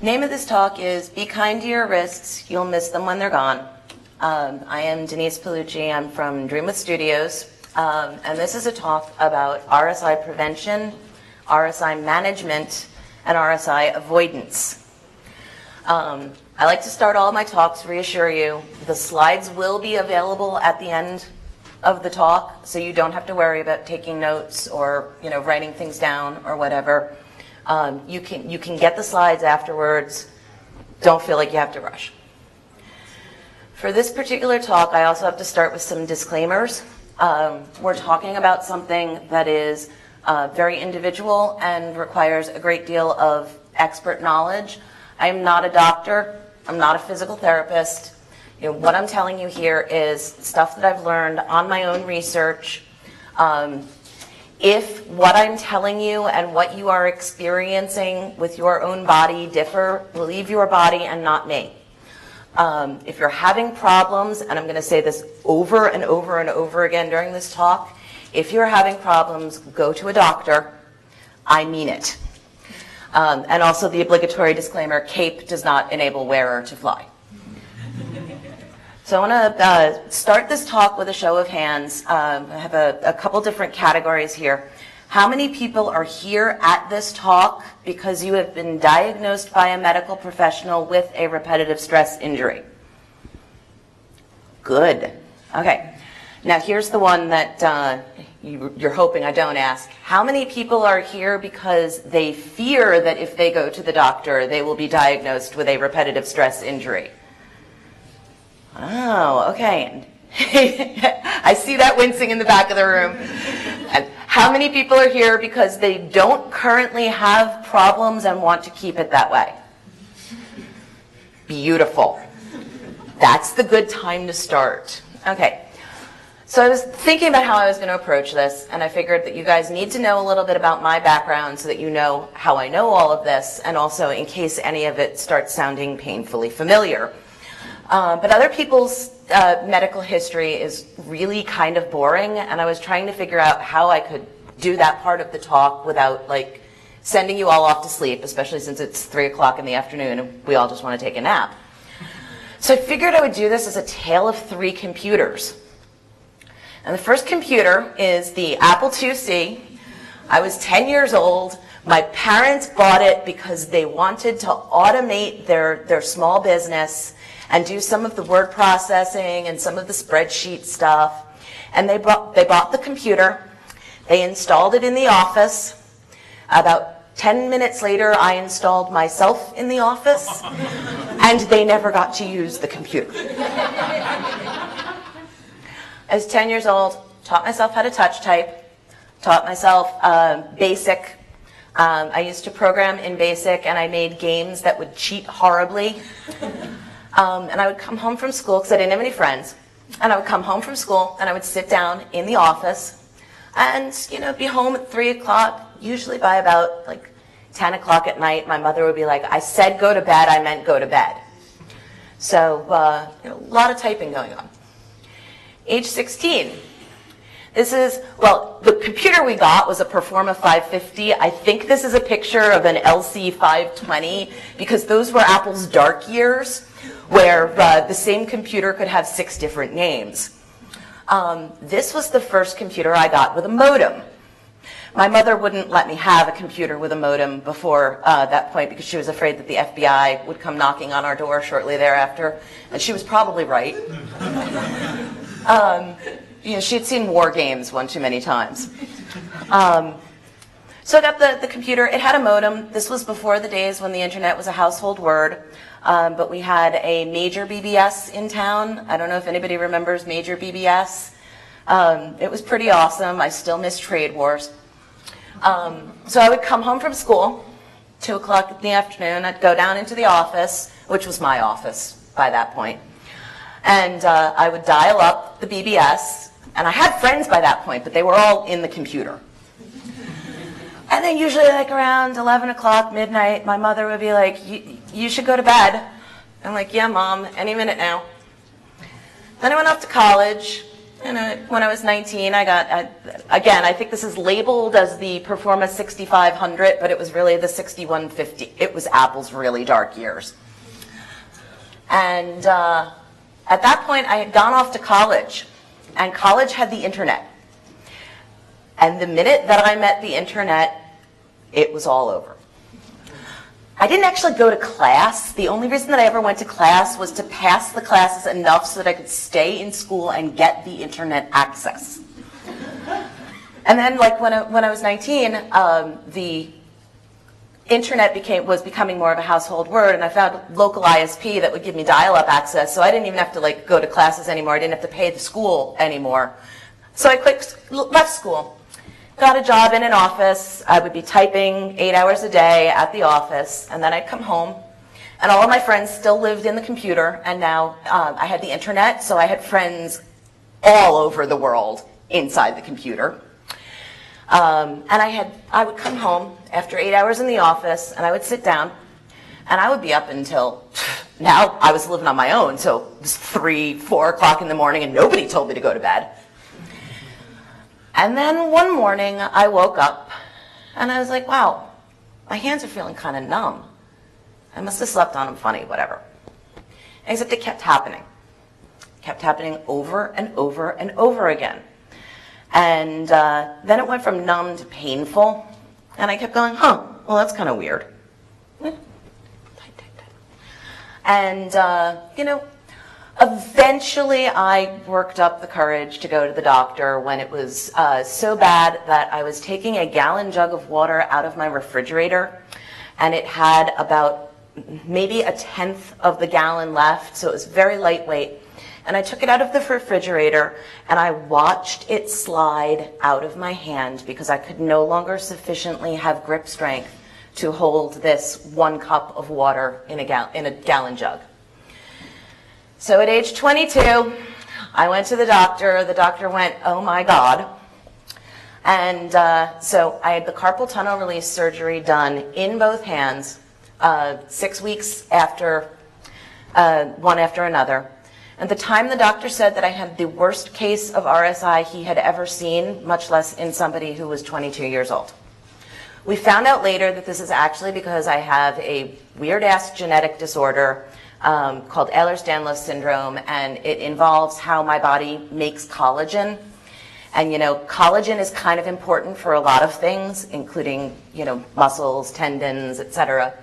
Name of this talk is Be Kind to Your Wrists, You'll Miss Them When They're Gone. I am Denise Paolucci. I'm from Dream With Studios, and this is a talk about RSI prevention, RSI management, and RSI avoidance. I like to start all my talks, reassure you, the slides will be available at the end of the talk, so you don't have to worry about taking notes or writing things down or whatever. You can get the slides afterwards. Don't feel like you have to rush. For this particular talk, I also have to start with some disclaimers. We're talking about something that is very individual and requires a great deal of expert knowledge. I am not a doctor. I'm not a physical therapist. What I'm telling you here is stuff that I've learned on my own research. If what I'm telling you and what you are experiencing with your own body differ, believe your body and not me. If you're having problems, and I'm going to say this over and over and over again during this talk, if you're having problems, go to a doctor. I mean it. And also the obligatory disclaimer, CAPE does not enable wearer to fly. So I want to start this talk with a show of hands. I have a couple different categories here. How many people are here at this talk because you have been diagnosed by a medical professional with a repetitive stress injury? Good. Okay. Now here's the one that you're hoping I don't ask. How many people are here because they fear that if they go to the doctor, they will be diagnosed with a repetitive stress injury? Oh, okay. I see that wincing in the back of the room. And how many people are here because they don't currently have problems and want to keep it that way? Beautiful. That's the good time to start. Okay. So I was thinking about how I was going to approach this, and I figured that you guys need to know a little bit about my background so that you know how I know all of this, and also in case any of it starts sounding painfully familiar. But other people's medical history is really kind of boring, and I was trying to figure out how I could do that part of the talk without sending you all off to sleep, especially since it's 3 o'clock in the afternoon and we all just want to take a nap. So I figured I would do this as a tale of 3 computers. And the first computer is the Apple IIc. I was 10 years old. My parents bought it because they wanted to automate their small business and do some of the word processing and some of the spreadsheet stuff. And they bought the computer. They installed it in the office. About 10 minutes later, I installed myself in the office, and they never got to use the computer. I was 10 years old, taught myself how to touch type, taught myself BASIC. I used to program in BASIC, and I made games that would cheat horribly. And I would come home from school, because I didn't have any friends, and I would come home from school, and I would sit down in the office, and be home at 3 o'clock, usually by about 10 o'clock at night. My mother would be like, I said go to bed, I meant go to bed. So a lot of typing going on. Age 16. This is, the computer we got was a Performa 550. I think this is a picture of an LC 520, because those were Apple's dark years, where the same computer could have 6 different names. This was the first computer I got with a modem. My mother wouldn't let me have a computer with a modem before that point because she was afraid that the FBI would come knocking on our door shortly thereafter, and she was probably right. She had seen war games one too many times. So I got the computer. It had a modem. This was before the days when the internet was a household word. But we had a major BBS in town. I don't know if anybody remembers major BBS. It was pretty awesome. I still miss Trade Wars. So I would come home from school, 2 o'clock in the afternoon. I'd go down into the office, which was my office by that point. And I would dial up the BBS. And I had friends by that point, but they were all in the computer. And then usually around 11 o'clock, midnight, my mother would be like, you should go to bed. I'm like, yeah, Mom, any minute now. Then I went off to college. And when I was 19, I got, again, I think this is labeled as the Performa 6500, but it was really the 6150. It was Apple's really dark years. And at that point, I had gone off to college, and college had the internet. And the minute that I met the internet, it was all over. I didn't actually go to class. The only reason that I ever went to class was to pass the classes enough so that I could stay in school and get the internet access. And then, like, when I was 19, the internet was becoming more of a household word, and I found a local ISP that would give me dial-up access, so I didn't even have to, like, go to classes anymore. I didn't have to pay the school anymore. So I left school. Got a job in an office. I would be typing 8 hours a day at the office, and then I'd come home, and all of my friends still lived in the computer, and now I had the internet, so I had friends all over the world inside the computer. And I would come home after 8 hours in the office, and I would sit down, and I would be up until, now I was living on my own, so it was 3, 4 o'clock in the morning, and nobody told me to go to bed. And then one morning, I woke up, and I was like, wow, my hands are feeling kind of numb. I must have slept on them funny, whatever. Except it kept happening. It kept happening over and over and over again. And then it went from numb to painful, and I kept going, well, that's kind of weird. And, eventually I worked up the courage to go to the doctor when it was so bad that I was taking a gallon jug of water out of my refrigerator, and it had about maybe 1/10 of the gallon left, so it was very lightweight. And I took it out of the refrigerator, and I watched it slide out of my hand because I could no longer sufficiently have grip strength to hold this 1 cup of water in a gallon jug. So at age 22, I went to the doctor. The doctor went, oh my God. And so I had the carpal tunnel release surgery done in both hands 6 weeks after, one after another. At the time, the doctor said that I had the worst case of RSI he had ever seen, much less in somebody who was 22 years old. We found out later that this is actually because I have a weird-ass genetic disorder called Ehlers-Danlos syndrome, and it involves how my body makes collagen. And, collagen is kind of important for a lot of things, including, muscles, tendons, etc.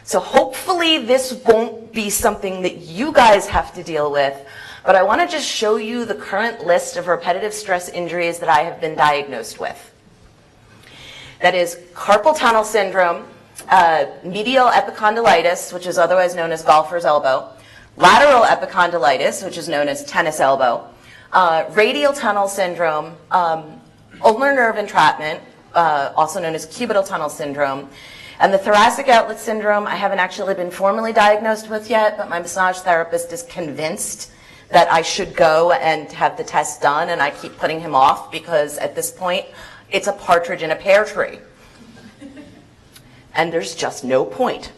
So hopefully this won't be something that you guys have to deal with, but I want to just show you the current list of repetitive stress injuries that I have been diagnosed with. That is carpal tunnel syndrome, medial epicondylitis, which is otherwise known as golfer's elbow, lateral epicondylitis, which is known as tennis elbow, radial tunnel syndrome, ulnar nerve entrapment, also known as cubital tunnel syndrome, and the thoracic outlet syndrome I haven't actually been formally diagnosed with yet, but my massage therapist is convinced that I should go and have the test done, and I keep putting him off because at this point, it's a partridge in a pear tree. And there's just no point.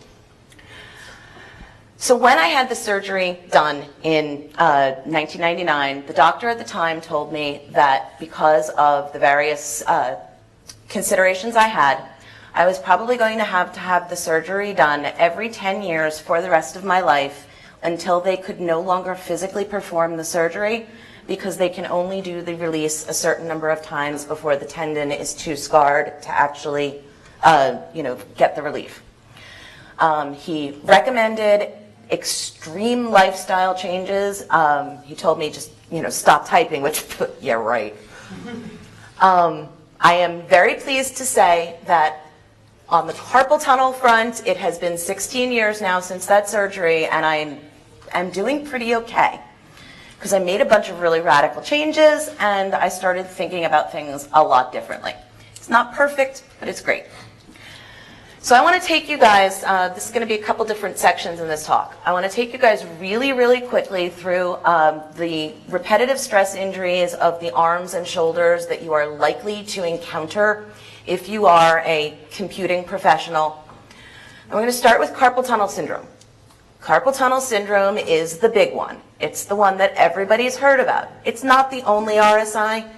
So when I had the surgery done in 1999, the doctor at the time told me that because of the various considerations I had, I was probably going to have the surgery done every 10 years for the rest of my life until they could no longer physically perform the surgery, because they can only do the release a certain number of times before the tendon is too scarred to actually get the relief. He recommended extreme lifestyle changes. He told me just, stop typing, which, yeah, right. I am very pleased to say that on the carpal tunnel front, it has been 16 years now since that surgery, and I'm doing pretty okay, because I made a bunch of really radical changes, and I started thinking about things a lot differently. It's not perfect, but it's great. So I want to take you guys, this is going to be a couple different sections in this talk. I want to take you guys really, really quickly through the repetitive stress injuries of the arms and shoulders that you are likely to encounter if you are a computing professional. I'm going to start with carpal tunnel syndrome. Carpal tunnel syndrome is the big one. It's the one that everybody's heard about. It's not the only RSI.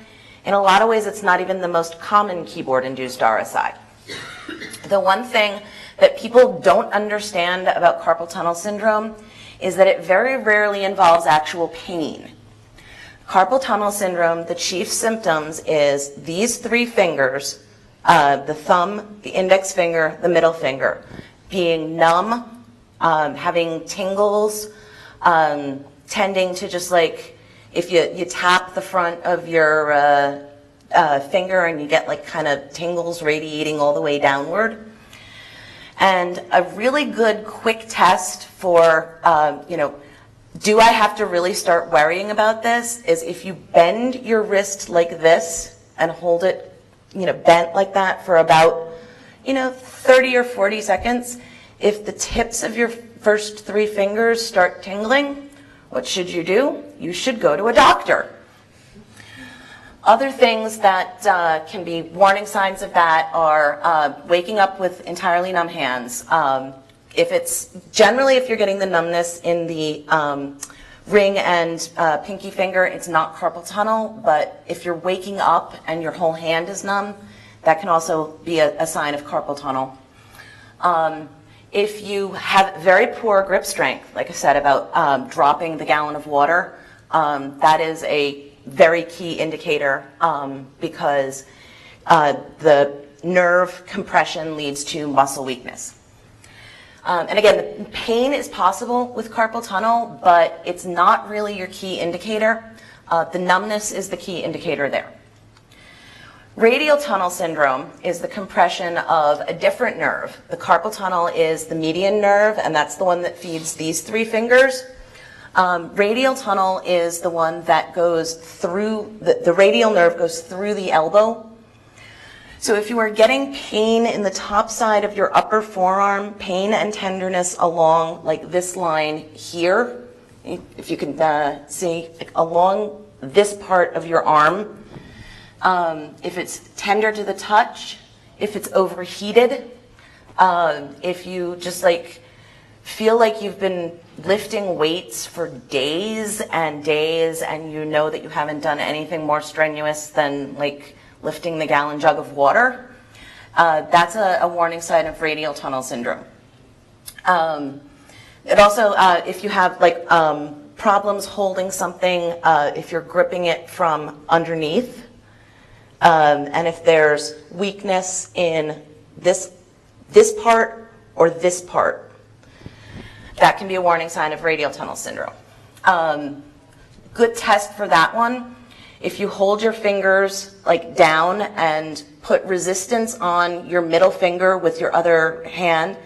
In a lot of ways, it's not even the most common keyboard-induced RSI. The one thing that people don't understand about carpal tunnel syndrome is that it very rarely involves actual pain. Carpal tunnel syndrome, the chief symptoms is these three fingers, the thumb, the index finger, the middle finger, being numb, having tingles, tending to just like, if you tap the front of your finger and you get like kind of tingles radiating all the way downward. And a really good quick test for, do I have to really start worrying about this is if you bend your wrist like this and hold it, bent like that for about, 30 or 40 seconds, if the tips of your first three fingers start tingling, what should you do? You should go to a doctor. Other things that can be warning signs of that are waking up with entirely numb hands. If you're getting the numbness in the ring and pinky finger, it's not carpal tunnel, but if you're waking up and your whole hand is numb, that can also be a sign of carpal tunnel. If you have very poor grip strength, like I said about dropping the gallon of water, that is a very key indicator because the nerve compression leads to muscle weakness. And again, the pain is possible with carpal tunnel, but it's not really your key indicator. The numbness is the key indicator there. Radial tunnel syndrome is the compression of a different nerve. The carpal tunnel is the median nerve, and that's the one that feeds these three fingers. Radial tunnel is the one that goes through, the radial nerve goes through the elbow. So if you are getting pain in the top side of your upper forearm, pain and tenderness along like this line here, if you can see, like along this part of your arm, if it's tender to the touch, if it's overheated, if you just like feel like you've been lifting weights for days and days and you know that you haven't done anything more strenuous than like lifting the gallon jug of water, that's a warning sign of radial tunnel syndrome. It also, if you have like problems holding something, if you're gripping it from underneath, and if there's weakness in this part or this part, that can be a warning sign of radial tunnel syndrome. Good test for that one. If you hold your fingers like down and put resistance on your middle finger with your other hand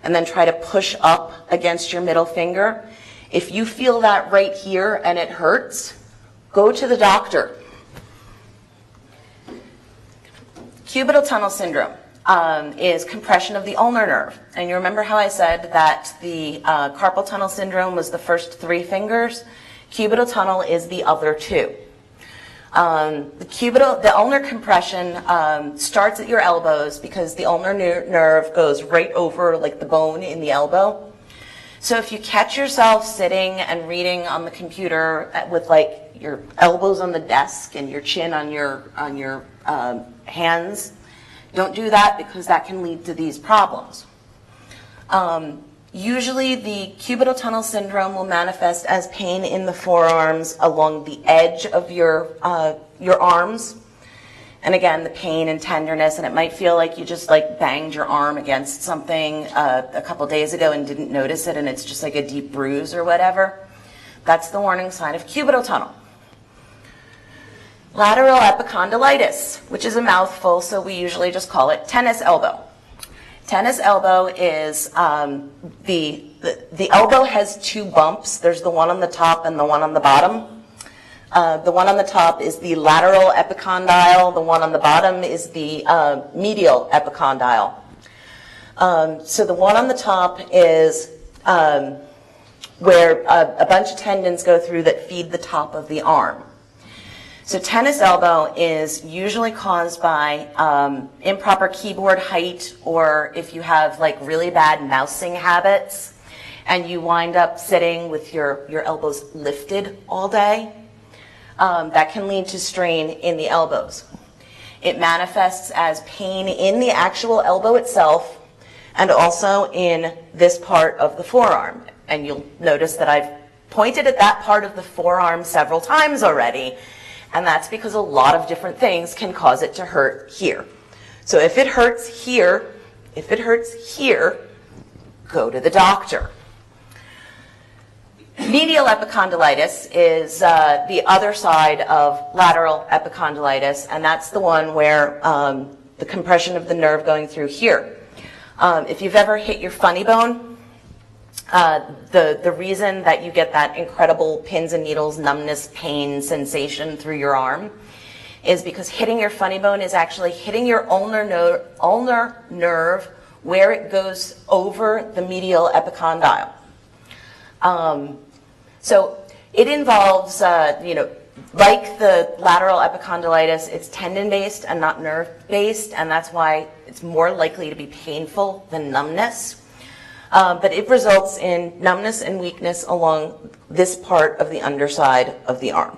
and then try to push up against your middle finger, if you feel that right here and it hurts, go to the doctor. Cubital tunnel syndrome is compression of the ulnar nerve. And you remember how I said that the carpal tunnel syndrome was the first three fingers? Cubital tunnel is the other two. The ulnar compression starts at your elbows because the ulnar nerve goes right over like the bone in the elbow. So if you catch yourself sitting and reading on the computer with like your elbows on the desk and your chin on your hands, don't do that because that can lead to these problems. Usually the cubital tunnel syndrome will manifest as pain in the forearms along the edge of your arms. And again, the pain and tenderness, and it might feel like you just like banged your arm against something a couple days ago and didn't notice it and it's just like a deep bruise or whatever. That's the warning sign of cubital tunnel. Lateral epicondylitis, which is a mouthful, so we usually just call it tennis elbow. Tennis elbow is, the elbow has two bumps. There's the one on the top and the one on the bottom. The one on the top is the lateral epicondyle. The one on the bottom is the medial epicondyle. So the one on the top is where a bunch of tendons go through that feed the top of the arm. So tennis elbow is usually caused by improper keyboard height, or if you have like really bad mousing habits and you wind up sitting with your elbows lifted all day, that can lead to strain in the elbows. It manifests as pain in the actual elbow itself and also in this part of the forearm. And you'll notice that I've pointed at that part of the forearm several times already, and that's because a lot of different things can cause it to hurt here. So if it hurts here, go to the doctor. Medial epicondylitis is the other side of lateral epicondylitis, and that's the one where the compression of the nerve going through here. If you've ever hit your funny bone, the reason that you get that incredible pins and needles, numbness, pain sensation through your arm is because hitting your funny bone is actually hitting your ulnar nerve where it goes over the medial epicondyle. So it involves, like the lateral epicondylitis, it's tendon-based and not nerve-based, and that's why it's more likely to be painful than numbness. But it results in numbness and weakness along this part of the underside of the arm.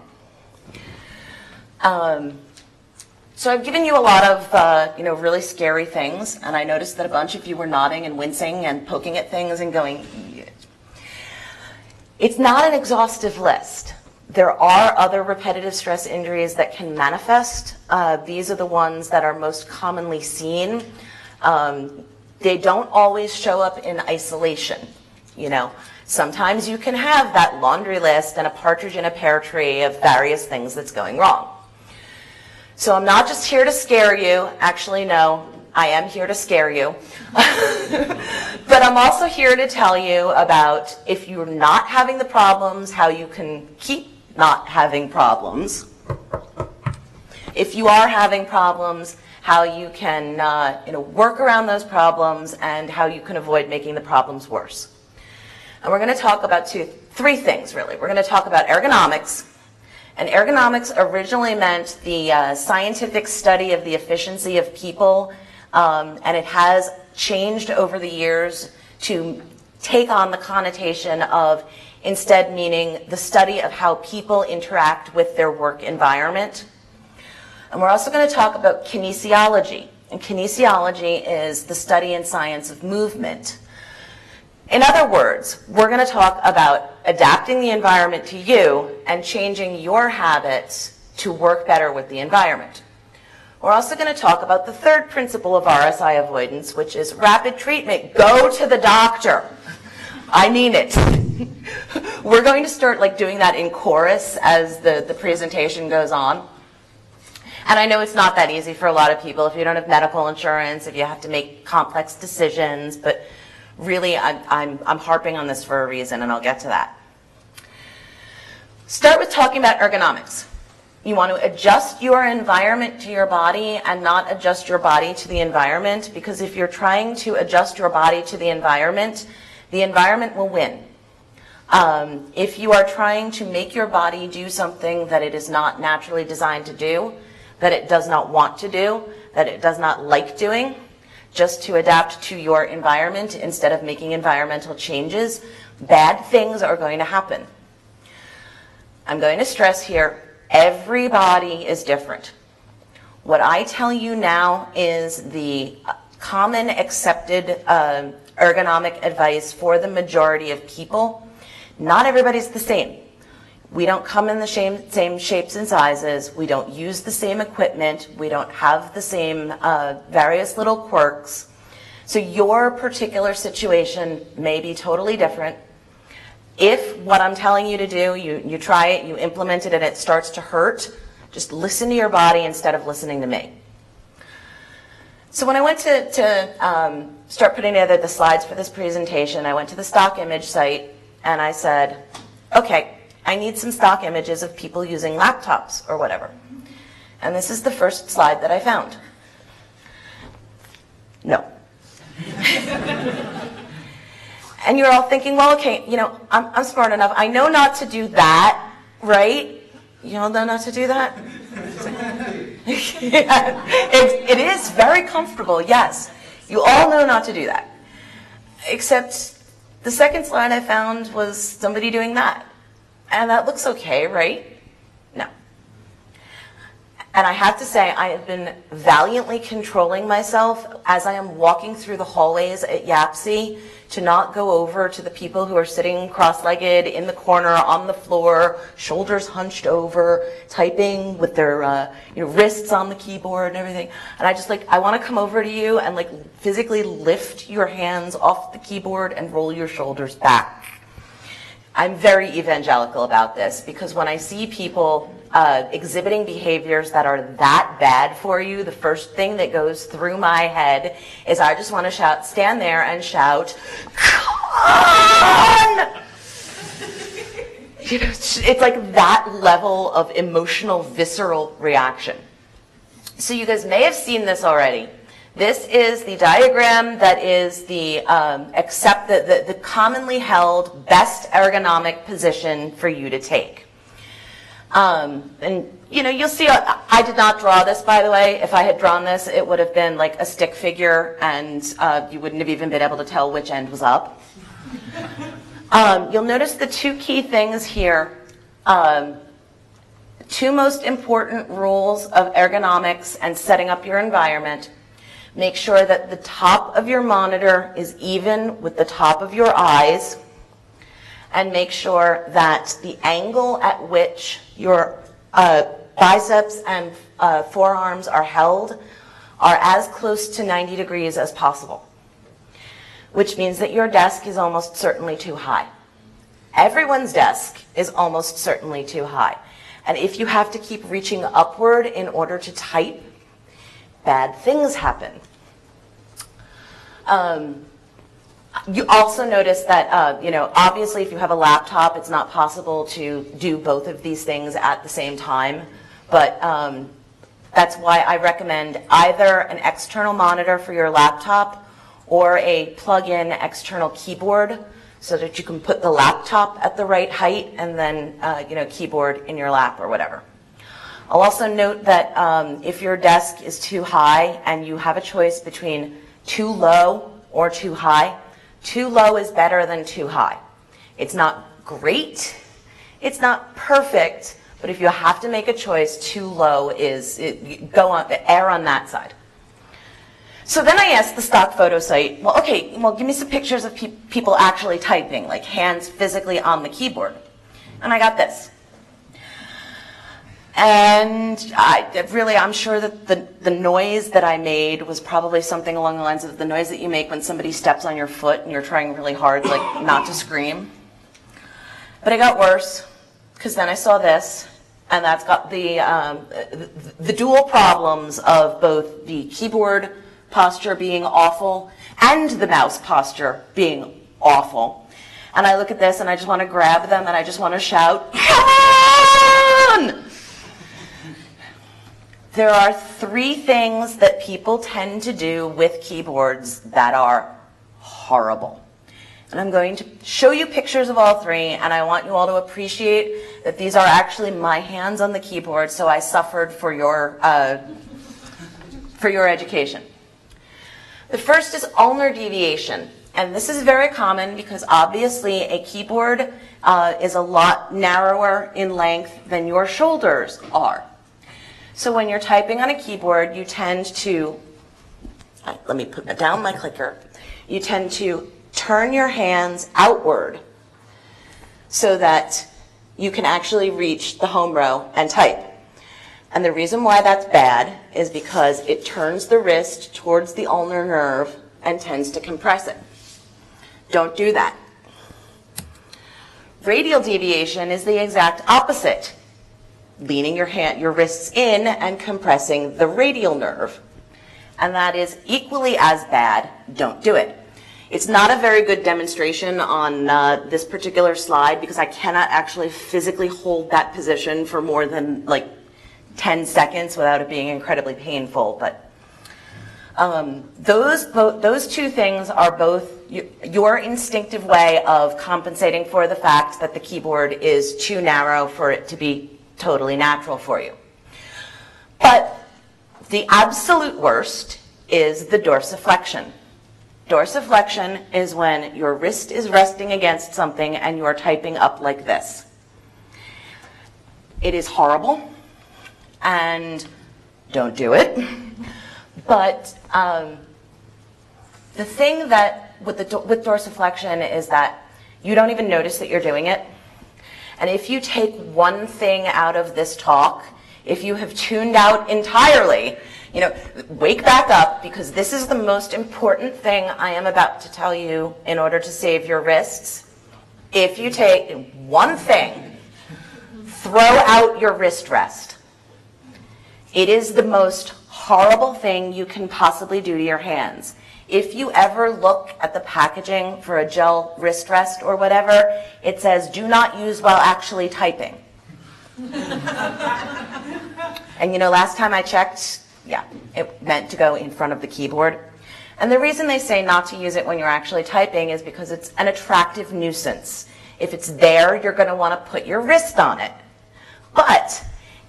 So I've given you a lot of, really scary things, and I noticed that a bunch of you were nodding and wincing and poking at things and going, yeah. It's not an exhaustive list. There are other repetitive stress injuries that can manifest. These are the ones that are most commonly seen. They don't always show up in isolation. Sometimes you can have that laundry list and a partridge in a pear tree of various things that's going wrong. So I'm not just here to scare you. Actually, no, I am here to scare you. But I'm also here to tell you about, if you're not having the problems, how you can keep not having problems. If you are having problems, how you can work around those problems and how you can avoid making the problems worse. And we're going to talk about three things, really. We're going to talk about ergonomics. And ergonomics originally meant the scientific study of the efficiency of people, and it has changed over the years to take on the connotation of instead meaning the study of how people interact with their work environment. And we're also going to talk about kinesiology. And kinesiology is the study and science of movement. In other words, we're going to talk about adapting the environment to you and changing your habits to work better with the environment. We're also going to talk about the third principle of RSI avoidance, which is rapid treatment. Go to the doctor. I mean it. We're going to start doing that in chorus as the presentation goes on. And I know it's not that easy for a lot of people if you don't have medical insurance, if you have to make complex decisions, but really I'm harping on this for a reason, and I'll get to that. Start with talking about ergonomics. You want to adjust your environment to your body and not adjust your body to the environment, because if you're trying to adjust your body to the environment will win. If you are trying to make your body do something that it is not naturally designed to do, that it does not want to do, that it does not like doing, just to adapt to your environment instead of making environmental changes, bad things are going to happen. I'm going to stress here, everybody is different. What I tell you now is the common accepted ergonomic advice for the majority of people. Not everybody's the same. We don't come in the same shapes and sizes. We don't use the same equipment. We don't have the same various little quirks. So your particular situation may be totally different. If what I'm telling you to do, you try it, you implement it, and it starts to hurt, just listen to your body instead of listening to me. So when I went to start putting together the slides for this presentation, I went to the stock image site and I said, okay, I need some stock images of people using laptops or whatever. And this is the first slide that I found. No. And you're all thinking, well, okay, I'm smart enough. I know not to do that, right? You all know not to do that? Yeah, it is very comfortable, yes. You all know not to do that. Except The second slide I found was somebody doing that. And that looks okay, right? No. And I have to say, I have been valiantly controlling myself as I am walking through the hallways at YAPC to not go over to the people who are sitting cross-legged in the corner on the floor, shoulders hunched over, typing with their wrists on the keyboard and everything. And I want to come over to you and physically lift your hands off the keyboard and roll your shoulders back. I'm very evangelical about this because when I see people exhibiting behaviors that are that bad for you, the first thing that goes through my head is I just want to shout, stand there and shout, "Come on!" It's like that level of emotional, visceral reaction. So you guys may have seen this already. This is the diagram that is the the commonly held best ergonomic position for you to take. And you'll see, I did not draw this, by the way. If I had drawn this, it would have been like a stick figure, and you wouldn't have even been able to tell which end was up. You'll notice the two key things here. Two most important rules of ergonomics and setting up your environment. Make sure that the top of your monitor is even with the top of your eyes, and make sure that the angle at which your biceps and forearms are held are as close to 90 degrees as possible, which means that your desk is almost certainly too high. Everyone's desk is almost certainly too high. And if you have to keep reaching upward in order to type, bad things happen. You also notice that, obviously if you have a laptop, it's not possible to do both of these things at the same time. But that's why I recommend either an external monitor for your laptop or a plug-in external keyboard so that you can put the laptop at the right height and then, keyboard in your lap or whatever. I'll also note that if your desk is too high and you have a choice between too low or too high, too low is better than too high. It's not great, it's not perfect, but if you have to make a choice, too low is, err on that side. So then I asked the stock photo site, give me some pictures of people actually typing, like hands physically on the keyboard. And I got this. And I'm sure that the noise that I made was probably something along the lines of the noise that you make when somebody steps on your foot and you're trying really hard, not to scream. But it got worse, because then I saw this, and that's got the dual problems of both the keyboard posture being awful and the mouse posture being awful. And I look at this and I just want to grab them and I just want to shout, "Come on!" There are three things that people tend to do with keyboards that are horrible. And I'm going to show you pictures of all three, and I want you all to appreciate that these are actually my hands on the keyboard, so I suffered for your education. The first is ulnar deviation. And this is very common because obviously a keyboard is a lot narrower in length than your shoulders are. So when you're typing on a keyboard, you tend to, let me put down my clicker, you tend to turn your hands outward so that you can actually reach the home row and type. And the reason why that's bad is because it turns the wrist towards the ulnar nerve and tends to compress it. Don't do that. Radial deviation is the exact opposite. Leaning your wrists in and compressing the radial nerve. And that is equally as bad. Don't do it. It's not a very good demonstration on this particular slide because I cannot actually physically hold that position for more than 10 seconds without it being incredibly painful. But those two things are both your instinctive way of compensating for the fact that the keyboard is too narrow for it to be totally natural for you. But the absolute worst is the dorsiflexion. Dorsiflexion is when your wrist is resting against something and you are typing up like this. It is horrible, and don't do it. But the thing that with dorsiflexion is that you don't even notice that you're doing it. And if you take one thing out of this talk, if you have tuned out entirely, wake back up, because this is the most important thing I am about to tell you in order to save your wrists. If you take one thing, throw out your wrist rest. It is the most horrible thing you can possibly do to your hands. If you ever look at the packaging for a gel wrist rest or whatever, it says, do not use while actually typing. And last time I checked, yeah, it meant to go in front of the keyboard. And the reason they say not to use it when you're actually typing is because it's an attractive nuisance. If it's there, you're going to want to put your wrist on it. But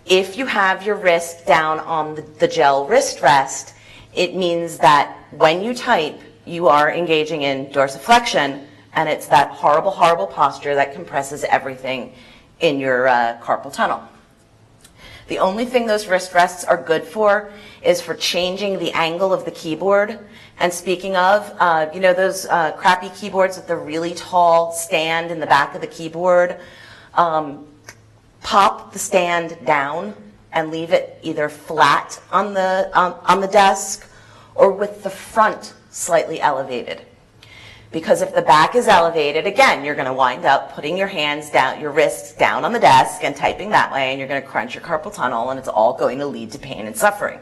if you have your wrist down on the gel wrist rest, it means that when you type, you are engaging in dorsiflexion, and it's that horrible, horrible posture that compresses everything in your carpal tunnel. The only thing those wrist rests are good for is for changing the angle of the keyboard. And speaking of, those crappy keyboards with the really tall stand in the back of the keyboard, pop the stand down and leave it either flat on the desk or with the front slightly elevated. Because if the back is elevated, again, you're going to wind up putting your hands down, your wrists down on the desk and typing that way, and you're going to crunch your carpal tunnel, and it's all going to lead to pain and suffering.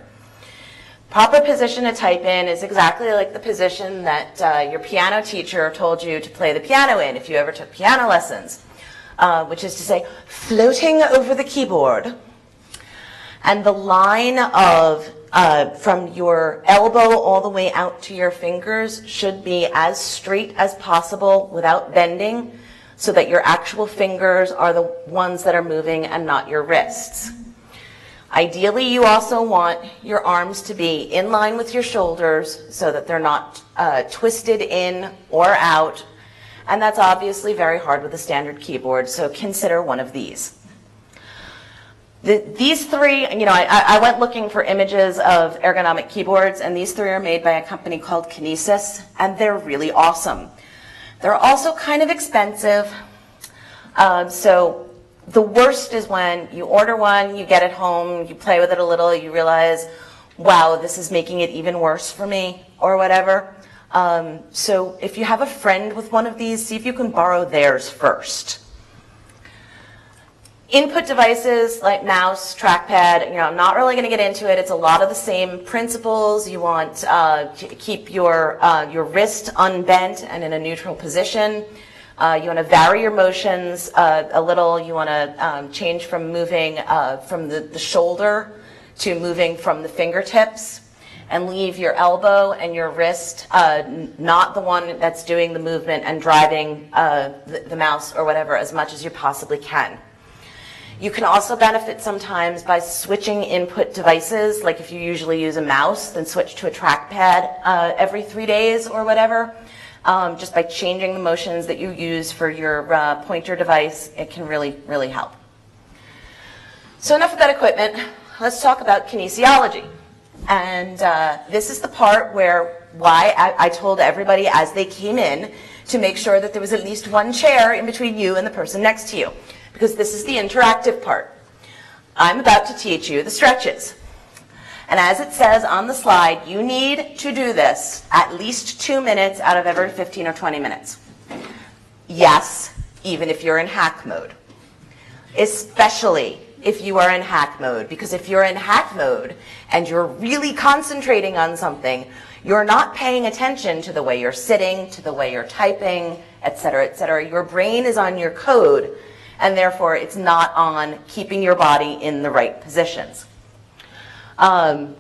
Proper position to type in is exactly like the position that your piano teacher told you to play the piano in if you ever took piano lessons, which is to say, floating over the keyboard. And the line of from your elbow all the way out to your fingers should be as straight as possible without bending, so that your actual fingers are the ones that are moving and not your wrists. Ideally, you also want your arms to be in line with your shoulders so that they're not twisted in or out. And that's obviously very hard with a standard keyboard, so consider one of these. These three, I went looking for images of ergonomic keyboards, and these three are made by a company called Kinesis, and they're really awesome. They're also kind of expensive. So the worst is when you order one, you get it home, you play with it a little, you realize, wow, this is making it even worse for me, or whatever. So if you have a friend with one of these, see if you can borrow theirs first. Input devices like mouse, trackpad, I'm not really going to get into it. It's a lot of the same principles. You want to keep your wrist unbent and in a neutral position. You want to vary your motions a little. You want to change from moving from the shoulder to moving from the fingertips, and leave your elbow and your wrist not the one that's doing the movement and driving the mouse or whatever as much as you possibly can. You can also benefit sometimes by switching input devices, like if you usually use a mouse, then switch to a trackpad every 3 days or whatever. Just by changing the motions that you use for your pointer device, it can really, really help. So enough of that equipment. Let's talk about kinesiology. And this is the part why I told everybody as they came in to make sure that there was at least one chair in between you and the person next to you, because this is the interactive part. I'm about to teach you the stretches. And as it says on the slide, you need to do this at least 2 minutes out of every 15 or 20 minutes. Yes, even if you're in hack mode. Especially if you are in hack mode, because if you're in hack mode and you're really concentrating on something, you're not paying attention to the way you're sitting, to the way you're typing, et cetera, et cetera. Your brain is on your code, and therefore it's not on keeping your body in the right positions. I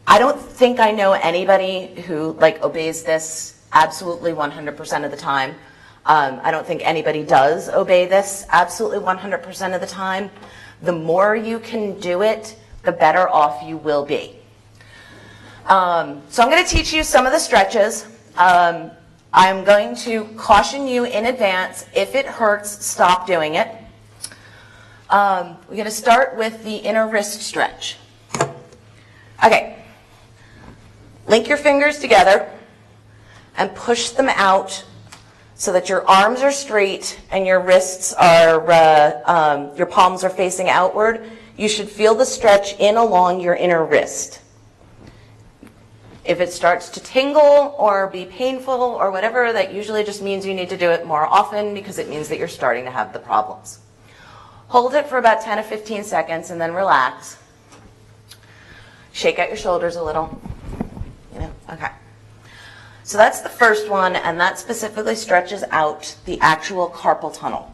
don't think I know anybody who obeys this absolutely 100% of the time. I don't think anybody does obey this absolutely 100% of the time. The more you can do it, the better off you will be. So I'm going to teach you some of the stretches. I'm going to caution you in advance. If it hurts, stop doing it. We're going to start with the inner wrist stretch. Okay. Link your fingers together and push them out so that your arms are straight and your wrists are, your palms are facing outward. You should feel the stretch in along your inner wrist. If it starts to tingle or be painful or whatever, that usually just means you need to do it more often because it means that you're starting to have the problems. Hold it for about 10 to 15 seconds and then relax. Shake out your shoulders a little. You know, okay. So that's the first one, and that specifically stretches out the actual carpal tunnel.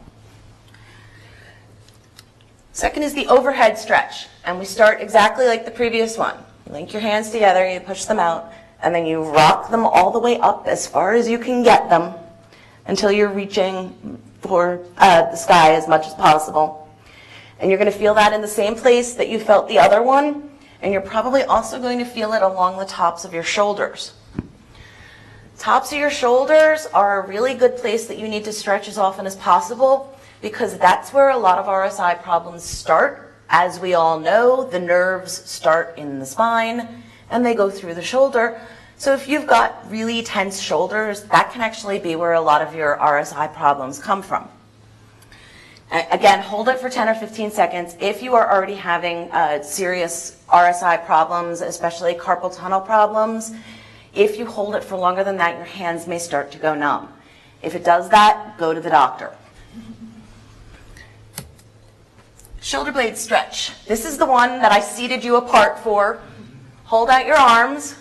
Second is the overhead stretch, and we start exactly like the previous one. You link your hands together, you push them out, and then you rock them all the way up as far as you can get them until you're reaching for the sky as much as possible. And you're going to feel that in the same place that you felt the other one, and you're probably also going to feel it along the tops of your shoulders. Tops of your shoulders are a really good place that you need to stretch as often as possible because that's where a lot of RSI problems start. As we all know, the nerves start in the spine and they go through the shoulder. So if you've got really tense shoulders, that can actually be where a lot of your RSI problems come from. Again, hold it for 10 or 15 seconds. If you are already having serious RSI problems, especially carpal tunnel problems, if you hold it for longer than that, your hands may start to go numb. If it does that, go to the doctor. Shoulder blade stretch. This is the one that I seated you apart for. Hold out your arms.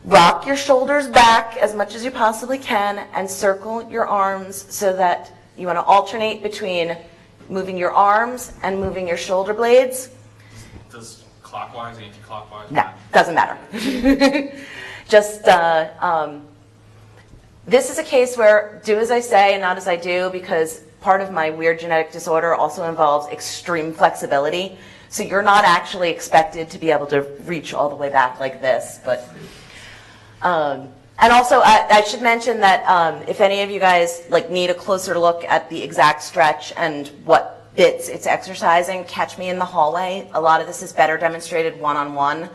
Rock your shoulders back as much as you possibly can and circle your arms so that you want to alternate between moving your arms and moving your shoulder blades. Does clockwise, anti-clockwise? No, doesn't matter. Just, this is a case where do as I say and not as I do because part of my weird genetic disorder also involves extreme flexibility. So you're not actually expected to be able to reach all the way back like this. But, and also I should mention that if any of you guys need a closer look at the exact stretch and what bits it's exercising, catch me in the hallway. A lot of this is better demonstrated one-on-one.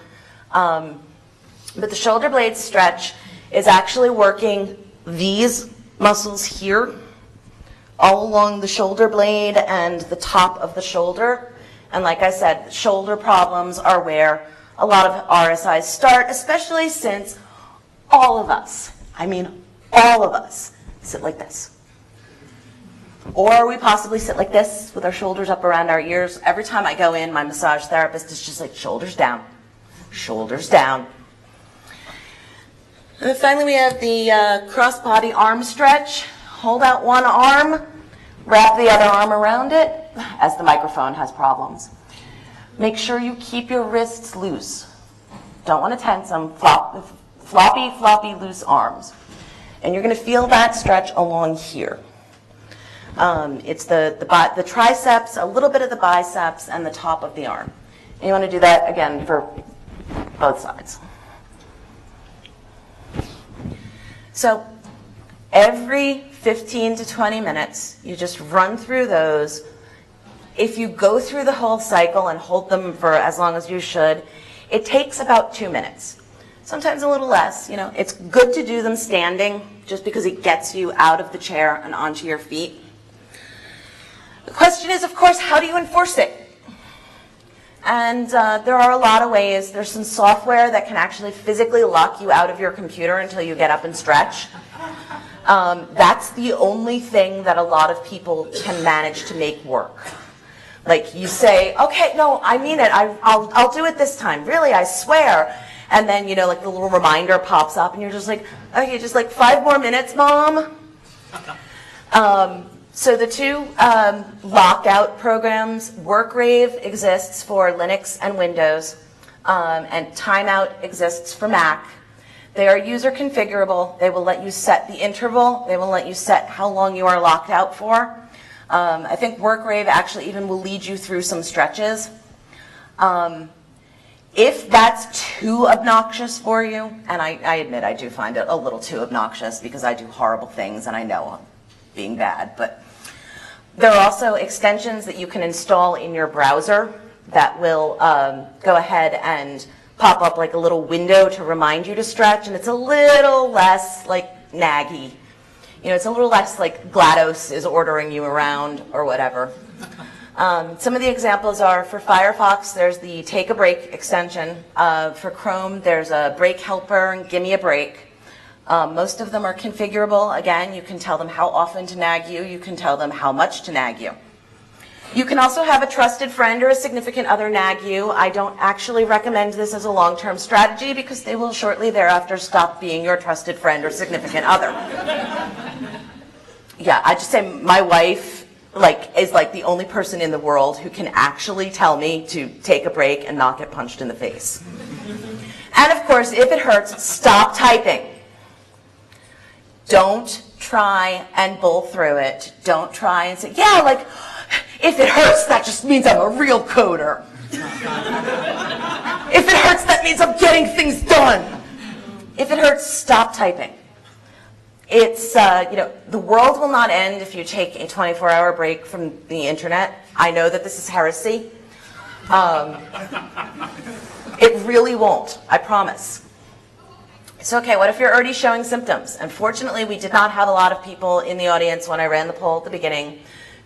But the shoulder blade stretch is actually working these muscles here all along the shoulder blade and the top of the shoulder. And like I said, shoulder problems are where a lot of RSIs start, especially since all of us, I mean all of us, sit like this. Or we possibly sit like this with our shoulders up around our ears. Every time I go in, my massage therapist is just like, shoulders down, shoulders down. And then finally we have the cross-body arm stretch. Hold out one arm, wrap the other arm around it, as the microphone has problems. Make sure you keep your wrists loose. Don't want to tense them, floppy, loose arms. And you're going to feel that stretch along here. It's the triceps, a little bit of the biceps, and the top of the arm. And you want to do that, again, for both sides. So every 15 to 20 minutes, you just run through those. If you go through the whole cycle and hold them for as long as you should, it takes about 2 minutes. Sometimes a little less. You know, it's good to do them standing just because it gets you out of the chair and onto your feet. The question is, of course, how do you enforce it? And there are a lot of ways. There's some software that can actually physically lock you out of your computer until you get up and stretch. That's the only thing that a lot of people can manage to make work. Like you say, okay, no, I mean it. I'll do it this time. Really, I swear. And then, you know, like the little reminder pops up and you're just like, okay, just like 5 more minutes, Mom. So the two lockout programs, WorkRave exists for Linux and Windows, and Timeout exists for Mac. They are user configurable. They will let you set the interval. They will let you set how long you are locked out for. I think WorkRave actually even will lead you through some stretches. If that's too obnoxious for you, and I admit I do find it a little too obnoxious because I do horrible things and I know I'm being bad, but there are also extensions that you can install in your browser that will go ahead and pop up like a little window to remind you to stretch, and it's a little less like naggy. You know, it's a little less like GLaDOS is ordering you around or whatever. Some of the examples are for Firefox, there's the Take a Break extension. For Chrome, there's a Break Helper and Gimme a Break. Most of them are configurable. Again, you can tell them how often to nag you. You can tell them how much to nag you. You can also have a trusted friend or a significant other nag you. I don't actually recommend this as a long-term strategy because they will shortly thereafter stop being your trusted friend or significant other. Yeah, I just say my wife is the only person in the world who can actually tell me to take a break and not get punched in the face. And of course, if it hurts, stop typing. Don't try and bull through it. Don't try and say, yeah, like, if it hurts, that just means I'm a real coder. If it hurts, that means I'm getting things done. If it hurts, stop typing. It's, the world will not end if you take a 24-hour break from the internet. I know that this is heresy. It really won't, I promise. So, okay, what if you're already showing symptoms? Unfortunately, we did not have a lot of people in the audience when I ran the poll at the beginning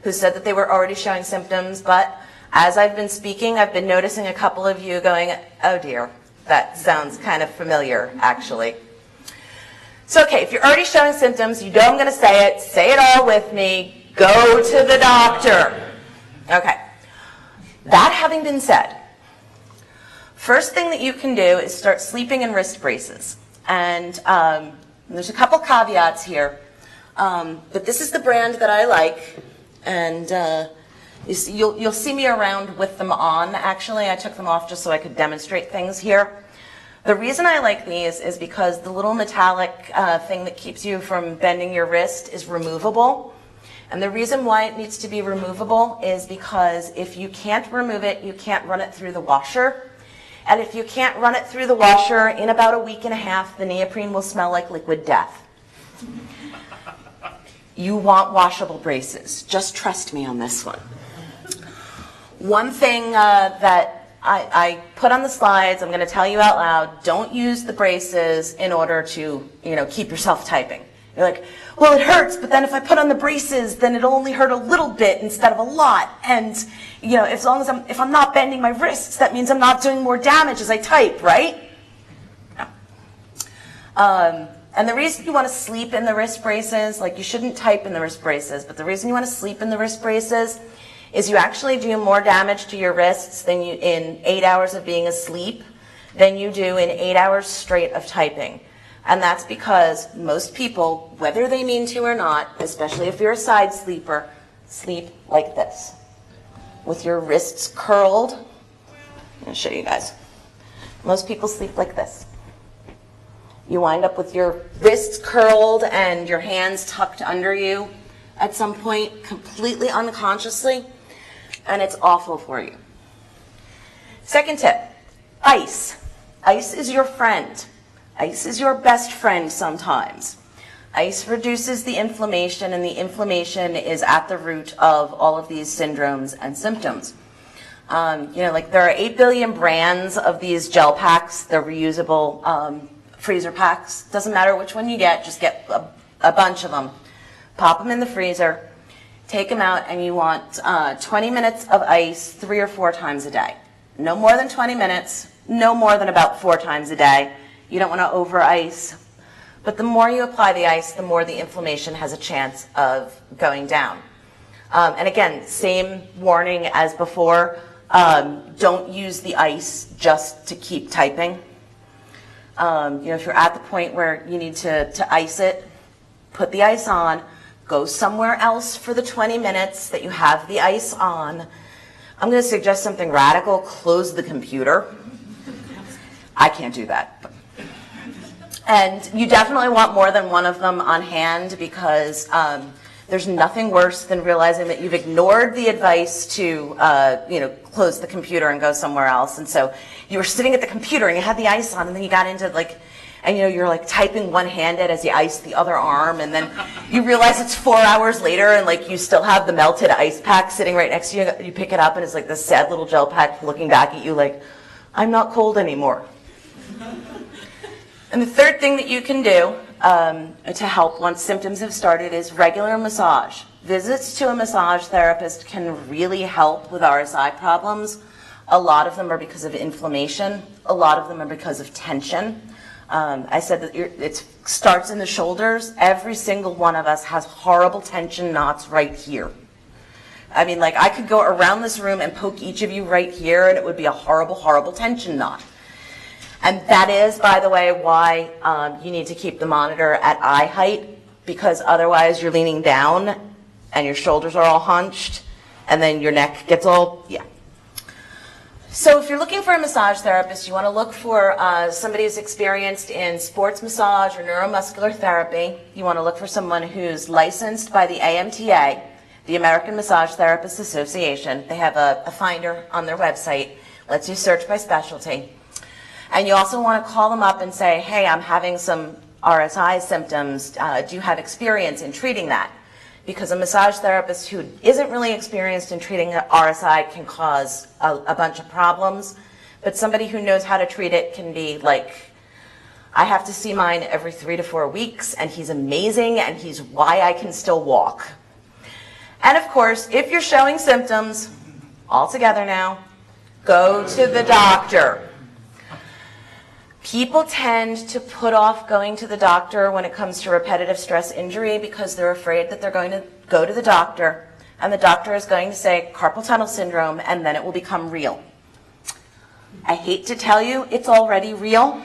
who said that they were already showing symptoms, but as I've been speaking, I've been noticing a couple of you going, oh dear, that sounds kind of familiar, actually. So, okay, if you're already showing symptoms, you know I'm going to say it all with me, go to the doctor. Okay, that having been said, first thing that you can do is start sleeping in wrist braces. And there's a couple caveats here, but this is the brand that I like, and you'll see me around with them on. Actually, I took them off just so I could demonstrate things here. The reason I like these is because the little metallic thing that keeps you from bending your wrist is removable. And the reason why it needs to be removable is because if you can't remove it, you can't run it through the washer. And if you can't run it through the washer, in about a week and a half, the neoprene will smell like liquid death. You want washable braces. Just trust me on this one. One thing that I put on the slides, I'm going to tell you out loud, don't use the braces in order to, keep yourself typing. You're like, well, it hurts, but then if I put on the braces, then it'll only hurt a little bit instead of a lot. And, as long as if I'm not bending my wrists, that means I'm not doing more damage as I type, right? No. And the reason you want to sleep in the wrist braces, like you shouldn't type in the wrist braces, but the reason you want to sleep in the wrist braces is you actually do more damage to your wrists than you in 8 hours of being asleep than you do in 8 hours straight of typing. And that's because most people, whether they mean to or not, especially if you're a side sleeper, sleep like this, with your wrists curled. I'm going to show you guys. Most people sleep like this. You wind up with your wrists curled and your hands tucked under you at some point, completely unconsciously, and it's awful for you. Second tip, ice. Ice is your friend. Ice is your best friend sometimes. Ice reduces the inflammation, and the inflammation is at the root of all of these syndromes and symptoms. There are 8 billion brands of these gel packs. They're reusable freezer packs. Doesn't matter which one you get, just get a bunch of them. Pop them in the freezer, take them out, and you want 20 minutes of ice 3 or 4 times a day. No more than 20 minutes, no more than about 4 times a day. You don't want to over-ice. But the more you apply the ice, the more the inflammation has a chance of going down. And again, same warning as before, don't use the ice just to keep typing. If you're at the point where you need to ice it, put the ice on, go somewhere else for the 20 minutes that you have the ice on. I'm going to suggest something radical, close the computer. I can't do that. And you definitely want more than one of them on hand because There's nothing worse than realizing that you've ignored the advice to, close the computer and go somewhere else. And so you were sitting at the computer and you had the ice on, and then you got into you're typing one-handed as you ice the other arm, and then you realize it's 4 hours later and you still have the melted ice pack sitting right next to you. You pick it up and it's this sad little gel pack looking back at you I'm not cold anymore. And the third thing that you can do to help once symptoms have started is regular massage. Visits to a massage therapist can really help with RSI problems. A lot of them are because of inflammation. A lot of them are because of tension. I said that it starts in the shoulders. Every single one of us has horrible tension knots right here. I mean, I could go around this room and poke each of you right here, and it would be a horrible, horrible tension knot. And that is, by the way, why you need to keep the monitor at eye height, because otherwise you're leaning down and your shoulders are all hunched, and then your neck gets all, yeah. So if you're looking for a massage therapist, you want to look for somebody who's experienced in sports massage or neuromuscular therapy. You want to look for someone who's licensed by the AMTA, the American Massage Therapists Association. They have a finder on their website, lets you search by specialty. And you also want to call them up and say, hey, I'm having some RSI symptoms. Do you have experience in treating that? Because a massage therapist who isn't really experienced in treating RSI can cause a bunch of problems. But somebody who knows how to treat it can be I have to see mine every 3 to 4 weeks, and he's amazing, and he's why I can still walk. And of course, if you're showing symptoms, all together now, go to the doctor. People tend to put off going to the doctor when it comes to repetitive stress injury because they're afraid that they're going to go to the doctor and the doctor is going to say carpal tunnel syndrome, and then it will become real. I hate to tell you, it's already real.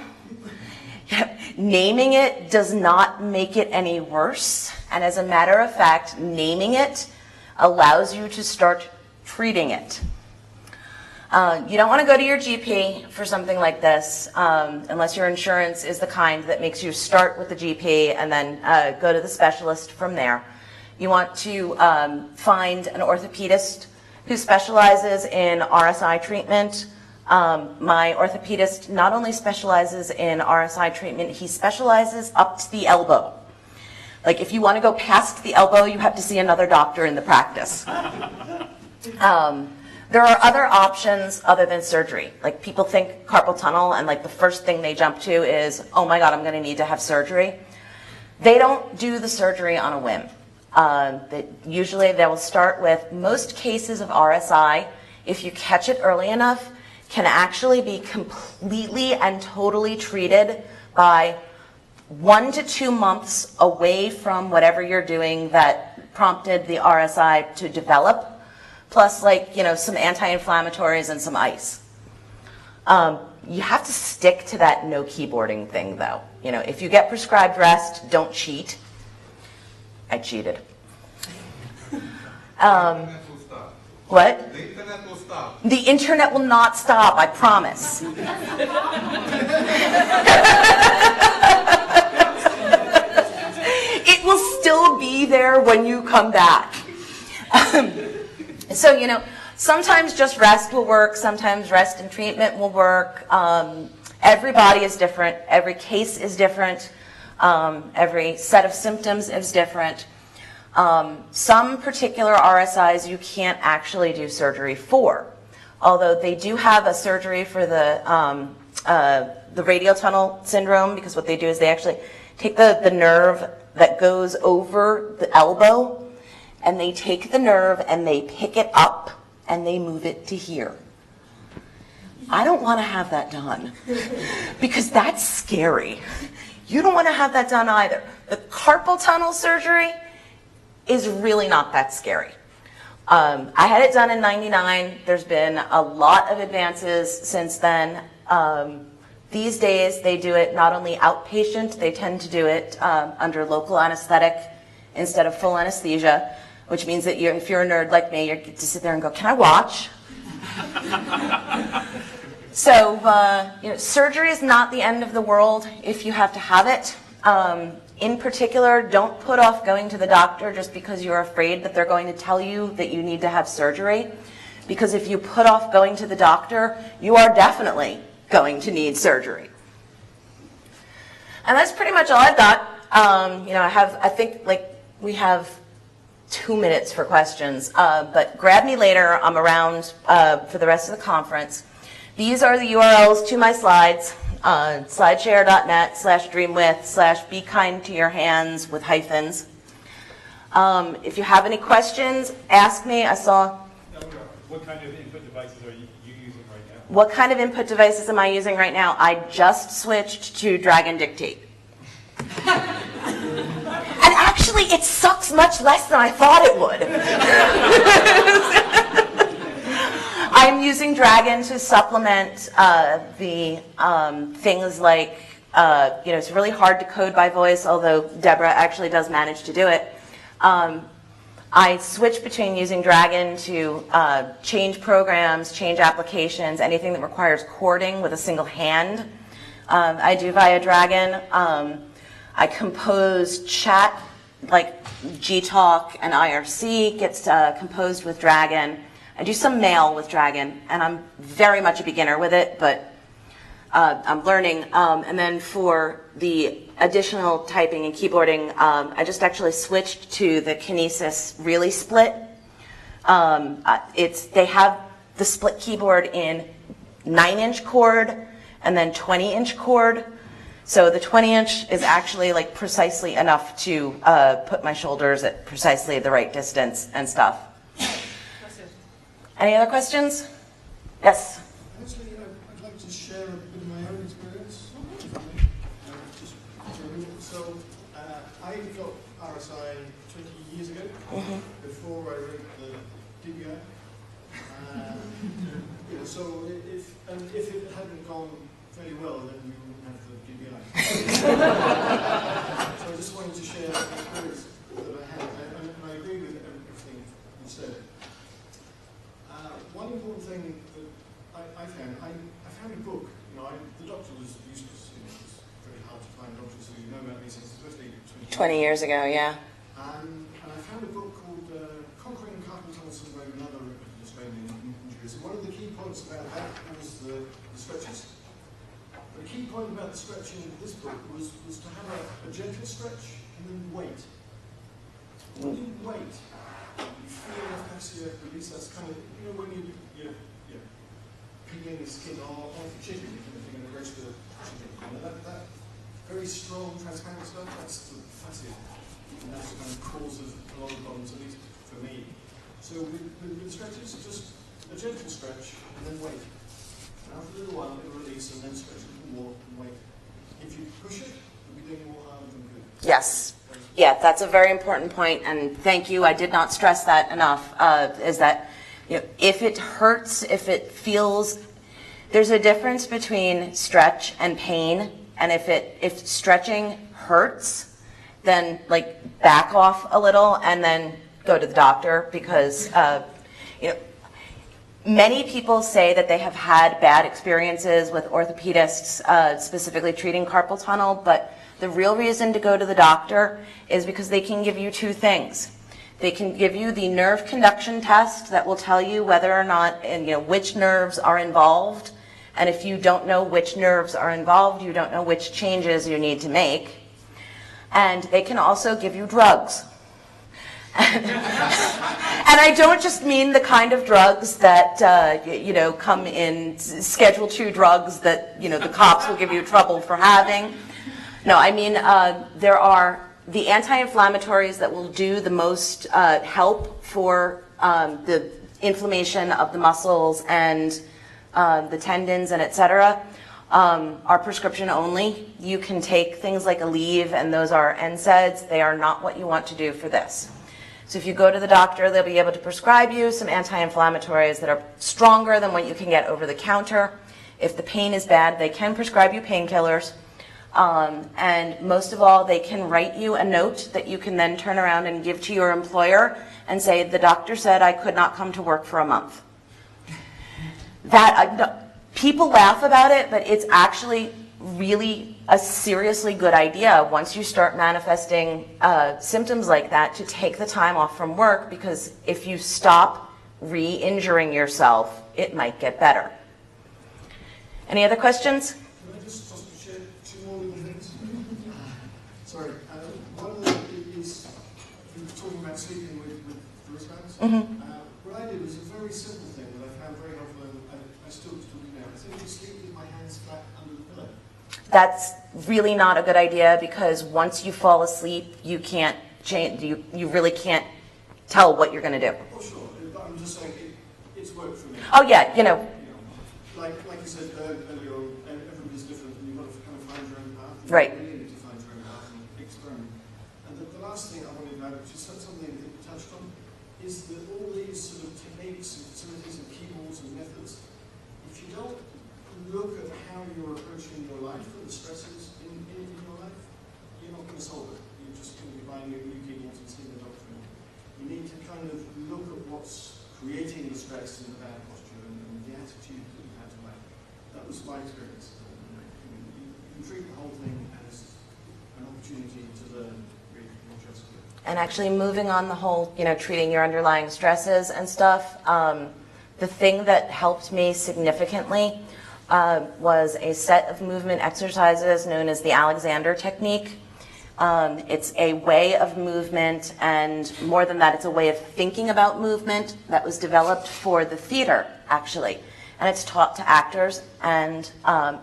Naming it does not make it any worse. And as a matter of fact, naming it allows you to start treating it. You don't want to go to your GP for something like this unless your insurance is the kind that makes you start with the GP and then go to the specialist from there. You want to find an orthopedist who specializes in RSI treatment. My orthopedist not only specializes in RSI treatment, he specializes up to the elbow. If you want to go past the elbow, you have to see another doctor in the practice. There are other options other than surgery. People think carpal tunnel and the first thing they jump to is, oh my God, I'm going to need to have surgery. They don't do the surgery on a whim. Usually they will start with most cases of RSI, if you catch it early enough, can actually be completely and totally treated by 1 to 2 months away from whatever you're doing that prompted the RSI to develop. Plus some anti-inflammatories and some ice. You have to stick to that no keyboarding thing though. If you get prescribed rest, don't cheat. I cheated. What? The internet will stop. The internet will not stop, I promise. It will still be there when you come back. So, sometimes just rest will work. Sometimes rest and treatment will work. Every body is different. Every case is different. Every set of symptoms is different. Some particular RSIs you can't actually do surgery for, although they do have a surgery for the radial tunnel syndrome, because what they do is they actually take the nerve that goes over the elbow, and they take the nerve and they pick it up and they move it to here. I don't want to have that done because that's scary. You don't want to have that done either. The carpal tunnel surgery is really not that scary. I had it done in '99. There's been a lot of advances since then. These days they do it not only outpatient, they tend to do it under local anesthetic instead of full anesthesia, which means that if you're a nerd like me, you get to sit there and go, can I watch? So, surgery is not the end of the world if you have to have it. In particular, don't put off going to the doctor just because you're afraid that they're going to tell you that you need to have surgery. Because if you put off going to the doctor, you are definitely going to need surgery. And that's pretty much all I've got. I think we have 2 minutes for questions, but grab me later. I'm around for the rest of the conference. These are the URLs to my slides. Slideshare.net/dreamwith/be kind to your hands with hyphens. If you have any questions, ask me. What kind of input devices are you using right now? What kind of input devices am I using right now? I just switched to Dragon Dictate. And actually, it sucks much less than I thought it would. I'm using Dragon to supplement the things like, it's really hard to code by voice, although Deborah actually does manage to do it. I switch between using Dragon to change programs, change applications, anything that requires chording with a single hand. I do via Dragon. I compose chat like Gtalk and IRC gets composed with Dragon. I do some mail with Dragon, and I'm very much a beginner with it, but I'm learning. And then for the additional typing and keyboarding, I just actually switched to the Kinesis Really Split. They have the split keyboard in 9-inch chord and then 20-inch chord. So the 20-inch is actually like precisely enough to put my shoulders at precisely the right distance and stuff. Any other questions? Yes? Actually, I'd like to share a bit of my own experience. So, I got RSI 20 years ago, before I wrote the DBI. So if it hadn't gone very well, then we wouldn't have the DBI. So I just wanted to share the experience that I had, and I agree with everything you said. One important thing that I found a book. The doctor was useless. It's very hard to find doctors who know about these things, especially 20 years ago, yeah. And I found a book called Conquering Carpal Tunnel Syndrome and Other Australian Injuries. And one of the key points about that was the stretches. But the key point about the stretching in this book was to have a gentle stretch and then wait. When you wait, you feel the fascia release. That's kind of, when you're peeling the skin off the chicken, if you're going to roast the chicken. That very strong, transparent stuff, that's the fascia. And that's what kind of causes a lot of problems, at least for me. So with stretches, just a gentle stretch and then wait. And after a little while, it'll release and then stretch a little more and wait. If you push it, it'll be doing more harm than good. Yes. Yeah, that's a very important point, and thank you. I did not stress that enough, is that if it hurts, if it feels, there's a difference between stretch and pain, and if stretching hurts, then back off a little and then go to the doctor, because many people say that they have had bad experiences with orthopedists specifically treating carpal tunnel, but the real reason to go to the doctor is because they can give you two things. They can give you the nerve conduction test that will tell you whether or not, which nerves are involved. And if you don't know which nerves are involved, you don't know which changes you need to make. And they can also give you drugs. And I don't just mean the kind of drugs that, come in Schedule II drugs that, the cops will give you trouble for having. No, I mean, there are the anti-inflammatories that will do the most help for the inflammation of the muscles and the tendons and etc. Are prescription only. You can take things like Aleve, and those are NSAIDs. They are not what you want to do for this. So if you go to the doctor, they'll be able to prescribe you some anti-inflammatories that are stronger than what you can get over the counter. If the pain is bad, they can prescribe you painkillers. And most of all, they can write you a note that you can then turn around and give to your employer and say, the doctor said I could not come to work for a month. People laugh about it, but it's actually really a seriously good idea once you start manifesting symptoms like that to take the time off from work, because if you stop re-injuring yourself, it might get better. Any other questions? Can I just share two more little things? Sorry. One of them is, you were talking about sleeping with the wristbands. What I did was a very simple thing that I found very helpful, and I still do now. I simply sleep with my hands flat under the pillow. That's really not a good idea, because once you fall asleep, you can't change, you really can't tell what you're going to do. Oh, sure. But I'm just saying it's worked for me. Oh, yeah, you know. Like you said earlier on, everybody's different, and you've got to kind of find your own path. Right. You really need to find your own path and experiment. And the last thing I wanted to add, which is something that you touched on, is that all these sort of techniques and facilities and keyboards and methods, if you don't look at how you're approaching your life and the stresses in your life, you're not going to solve it. You're just going to be buying new keyboards and seeing the doctor. You need to kind of look at what's creating the stress and the bad posture and the attitude that you have to life. That was my experience. You treat the whole thing as an opportunity to learn, really, not just good. And actually moving on the whole, treating your underlying stresses and stuff, the thing that helped me significantly was a set of movement exercises known as the Alexander technique. It's a way of movement, and more than that, it's a way of thinking about movement that was developed for the theater, actually. And it's taught to actors, and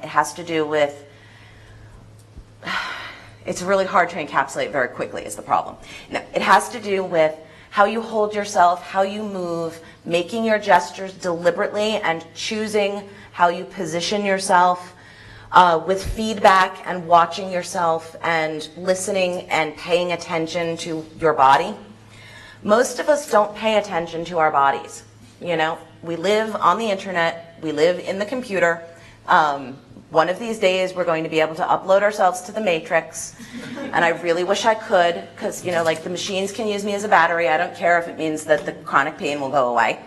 it has to do with, it's really hard to encapsulate very quickly is the problem. Now, it has to do with how you hold yourself, how you move, making your gestures deliberately, and choosing how you position yourself, with feedback and watching yourself and listening and paying attention to your body. Most of us don't pay attention to our bodies. We live on the internet, we live in the computer. One of these days we're going to be able to upload ourselves to the Matrix, and I really wish I could, because like the machines can use me as a battery. I don't care if it means that the chronic pain will go away.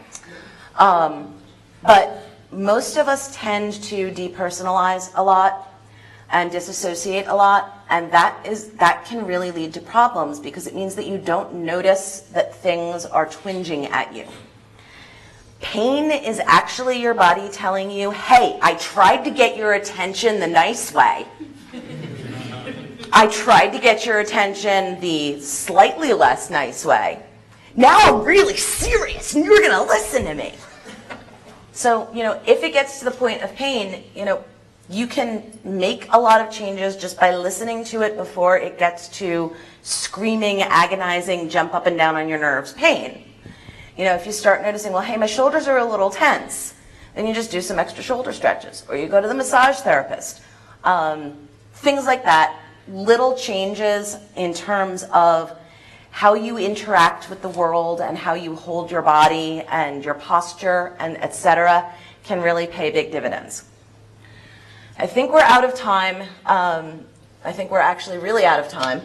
But most of us tend to depersonalize a lot and disassociate a lot, and that can really lead to problems, because it means that you don't notice that things are twinging at you. Pain is actually your body telling you, hey, I tried to get your attention the nice way. I tried to get your attention the slightly less nice way. Now I'm really serious and you're going to listen to me. So, if it gets to the point of pain, you can make a lot of changes just by listening to it before it gets to screaming, agonizing, jump up and down on your nerves pain. If you start noticing, well, hey, my shoulders are a little tense, then you just do some extra shoulder stretches, or you go to the massage therapist. Things like that, little changes in terms of how you interact with the world and how you hold your body and your posture and etc. can really pay big dividends. I think we're out of time. I think we're actually really out of time.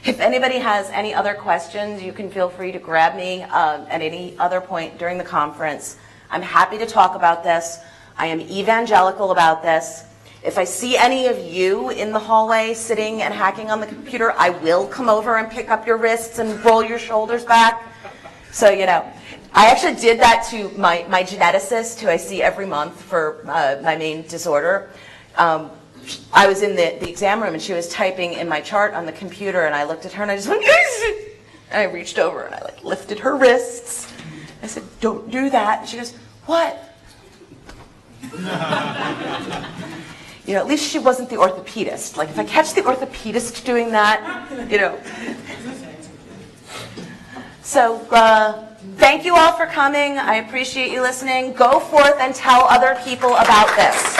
If anybody has any other questions, you can feel free to grab me at any other point during the conference. I'm happy to talk about this. I am evangelical about this. If I see any of you in the hallway sitting and hacking on the computer, I will come over and pick up your wrists and roll your shoulders back. So, I actually did that to my geneticist, who I see every month for my main disorder. I was in the exam room and she was typing in my chart on the computer, and I looked at her and I just went, and I reached over and I lifted her wrists. I said, don't do that. And she goes, what? At least she wasn't the orthopedist. Like, if I catch the orthopedist doing that, So, thank you all for coming. I appreciate you listening. Go forth and tell other people about this.